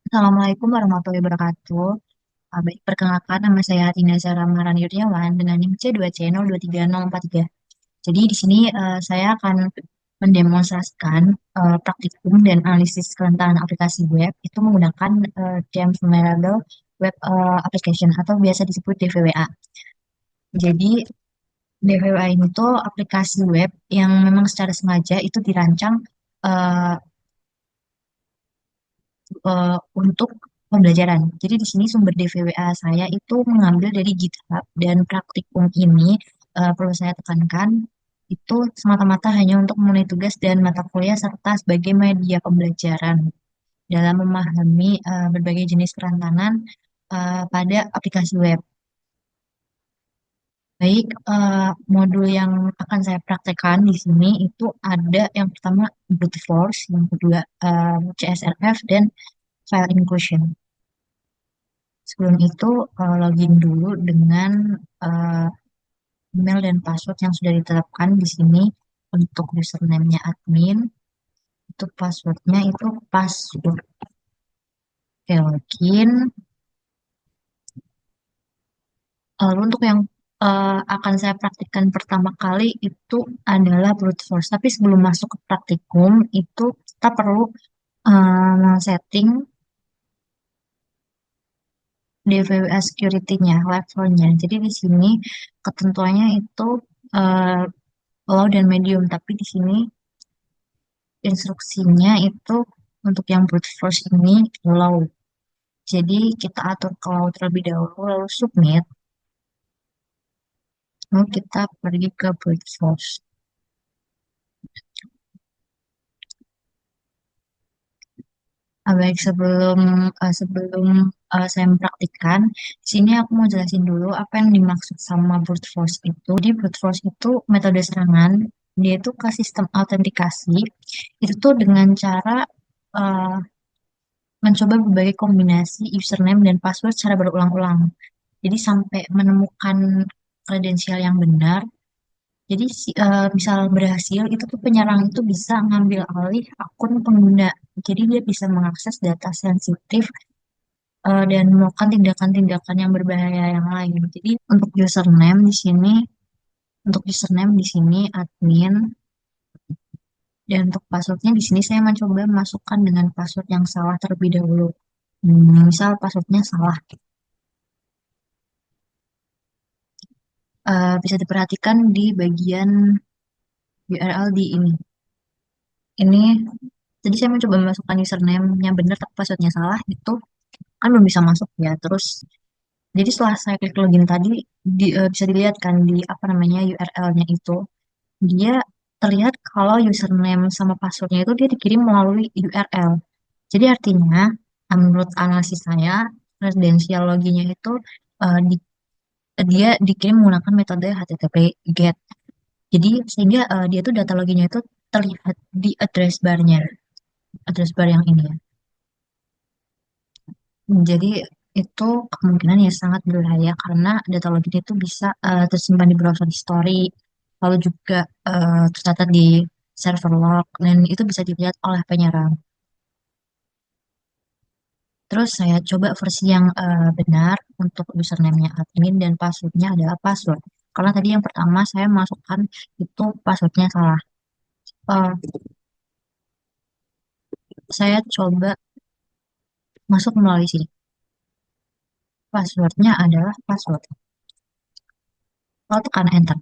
Assalamualaikum warahmatullahi wabarakatuh. Baik, perkenalkan nama saya Tina Zara Maharani Yurniawan dengan NIM C2C023043. Jadi di sini saya akan mendemonstrasikan praktikum dan analisis kerentanan aplikasi web itu menggunakan James Variable Web Application atau biasa disebut DVWA. Jadi DVWA ini tuh aplikasi web yang memang secara sengaja itu dirancang eh, untuk pembelajaran. Jadi di sini sumber DVWA saya itu mengambil dari GitHub dan praktikum ini perlu saya tekankan itu semata-mata hanya untuk memenuhi tugas dan mata kuliah serta sebagai media pembelajaran dalam memahami berbagai jenis kerentanan pada aplikasi web. Baik, modul yang akan saya praktekkan di sini itu ada yang pertama brute force, yang kedua CSRF, dan file inclusion. Sebelum itu, login dulu dengan eh, email dan password yang sudah ditetapkan di sini. Untuk username-nya admin, itu passwordnya itu password. Oke, login. Lalu untuk yang akan saya praktikkan pertama kali itu adalah brute force. Tapi sebelum masuk ke praktikum, itu kita perlu setting DVWA security-nya, levelnya. Jadi di sini ketentuannya itu eh, low dan medium, tapi di sini instruksinya itu untuk yang brute force ini low. Jadi kita atur ke low terlebih dahulu, lalu submit, lalu kita pergi ke brute force. Baik, sebelum saya mempraktikkan, di sini aku mau jelasin dulu apa yang dimaksud sama brute force itu. Di brute force itu metode serangan, dia itu ke sistem autentikasi, itu tuh dengan cara eh, mencoba berbagai kombinasi username dan password secara berulang-ulang. Jadi sampai menemukan kredensial yang benar. Jadi misal berhasil, itu tuh penyerang itu bisa ngambil alih akun pengguna. Jadi dia bisa mengakses data sensitif dan melakukan tindakan-tindakan yang berbahaya yang lain. Jadi untuk username di sini admin, dan untuk passwordnya di sini saya mencoba masukkan dengan password yang salah terlebih dahulu. Misal passwordnya salah. Bisa diperhatikan di bagian URL di ini. Ini, jadi saya mencoba memasukkan username-nya benar tapi passwordnya salah, itu kan belum bisa masuk ya. Terus, jadi setelah saya klik login tadi, bisa dilihat kan di apa namanya URL-nya itu, dia terlihat kalau username sama passwordnya itu dia dikirim melalui URL. Jadi artinya, menurut analisis saya, kredensial loginnya itu eh, di- dia dikirim menggunakan metode HTTP GET. Jadi sehingga dia tuh data loginnya itu terlihat di address barnya, address bar yang ini ya. Jadi itu kemungkinan ya sangat berbahaya karena data login itu bisa tersimpan di browser history, lalu juga tercatat di server log, dan itu bisa dilihat oleh penyerang. Terus saya coba versi yang benar untuk username-nya admin dan passwordnya adalah password. Karena tadi yang pertama saya masukkan itu passwordnya salah. Eh, saya coba masuk melalui sini. Passwordnya adalah password. Lalu tekan enter.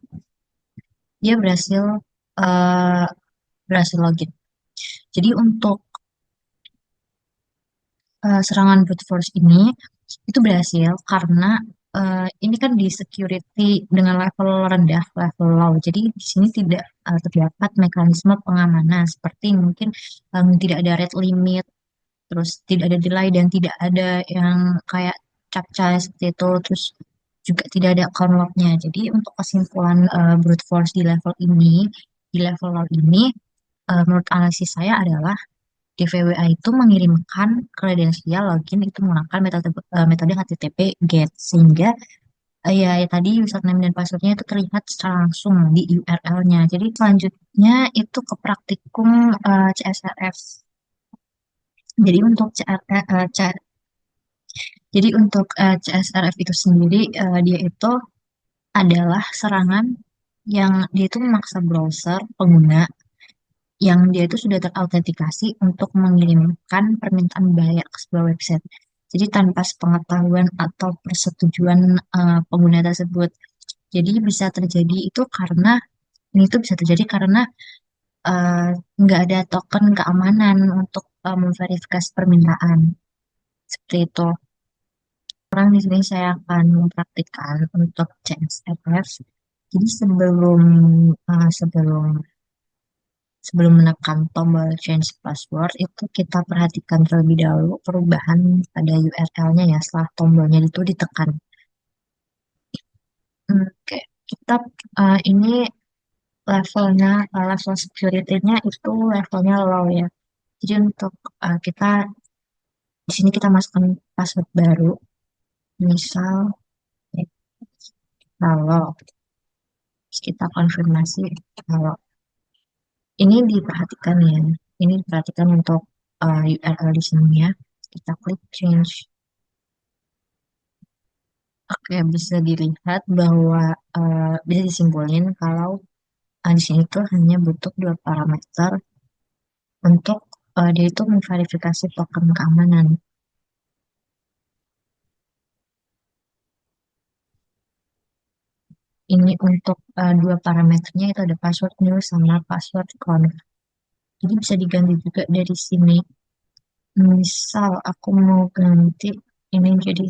Dia eh, berhasil login. Jadi untuk serangan brute force ini itu berhasil karena ini kan di security dengan level rendah, level low. Jadi di sini tidak terdapat mekanisme pengamanan seperti mungkin tidak ada red limit, terus tidak ada delay dan tidak ada yang kayak captcha seperti itu, terus juga tidak ada account lock-nya. Jadi untuk kesimpulan brute force di level low ini, menurut analisis saya adalah DVWA itu mengirimkan kredensial login itu menggunakan metode HTTP GET sehingga ya tadi username dan passwordnya itu terlihat secara langsung di URL-nya. Jadi selanjutnya itu ke praktikum CSRF. Jadi untuk CSRF itu sendiri, dia itu adalah serangan yang dia itu memaksa browser pengguna yang dia itu sudah terautentikasi untuk mengirimkan permintaan bayar ke sebuah website. Jadi tanpa sepengetahuan atau persetujuan pengguna tersebut. Jadi bisa terjadi itu karena ini tuh bisa terjadi karena eh, nggak ada token keamanan untuk memverifikasi permintaan. Seperti itu. Sekarang di sini saya akan mempraktikkan untuk CSRF. Jadi sebelum menekan tombol change password itu kita perhatikan terlebih dahulu perubahan pada URL-nya ya setelah tombolnya itu ditekan. Oke, kita ini level security-nya itu levelnya low ya. Jadi untuk kita di sini kita masukkan password baru, misal kalau kita konfirmasi kalau ini diperhatikan ya. Ini diperhatikan untuk URL di sini ya. Kita klik change. Oke, bisa dilihat bahwa bisa disimpulin kalau di sini tuh hanya butuh dua parameter untuk dia itu memverifikasi token keamanan. Ini untuk dua parameternya itu ada password new sama password conf. Jadi bisa diganti juga dari sini. Misal aku mau ganti ini jadi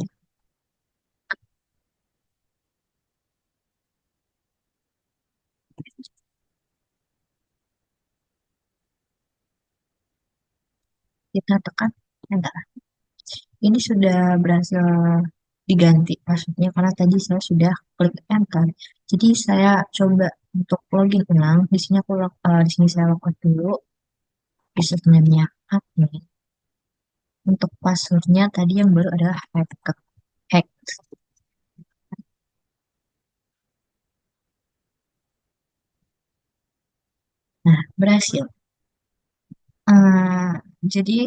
kita tekan enter. Ini sudah berhasil diganti passwordnya karena tadi saya sudah klik enter. Jadi saya coba untuk login ulang. Di sini saya login dulu username-nya admin. Untuk passwordnya tadi yang baru adalah hack. Nah, berhasil. Eh, jadi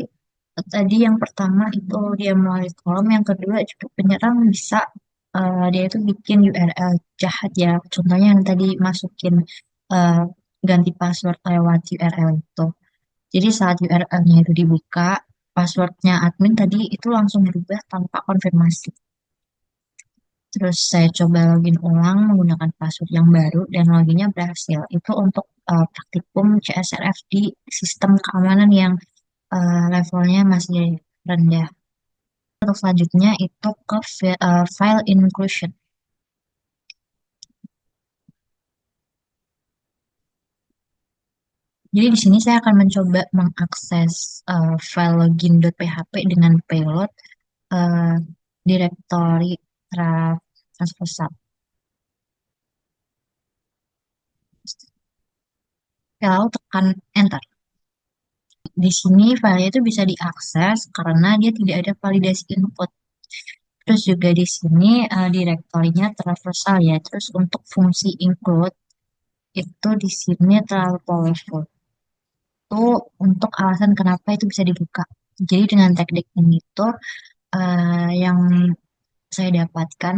tadi yang pertama itu dia melalui kolom, yang kedua juga penyerang bisa dia itu bikin URL jahat ya. Contohnya yang tadi masukin eh, ganti password lewat URL itu. Jadi saat URL-nya itu dibuka, passwordnya admin tadi itu langsung berubah tanpa konfirmasi. Terus saya coba login ulang menggunakan password yang baru dan loginnya berhasil. Itu untuk praktikum CSRF di sistem keamanan yang levelnya masih rendah. Untuk selanjutnya itu ke file inclusion. Jadi di sini saya akan mencoba mengakses file login.php dengan payload eh, directory transfer sub. Lalu tekan enter. Di sini file itu bisa diakses karena dia tidak ada validasi input. Terus juga di sini direktorinya traversal ya. Terus untuk fungsi include itu di sini terlalu powerful. Itu untuk alasan kenapa itu bisa dibuka. Jadi dengan teknik ini tuh yang saya dapatkan,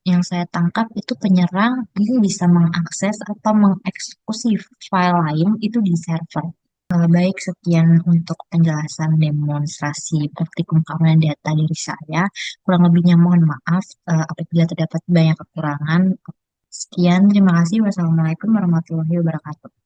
yang saya tangkap itu penyerang ini bisa mengakses atau mengeksekusi file lain itu di server. Baik, sekian untuk penjelasan demonstrasi praktikum keamanan data dari saya. Kurang lebihnya mohon maaf apabila terdapat banyak kekurangan. Sekian, terima kasih. Wassalamualaikum warahmatullahi wabarakatuh.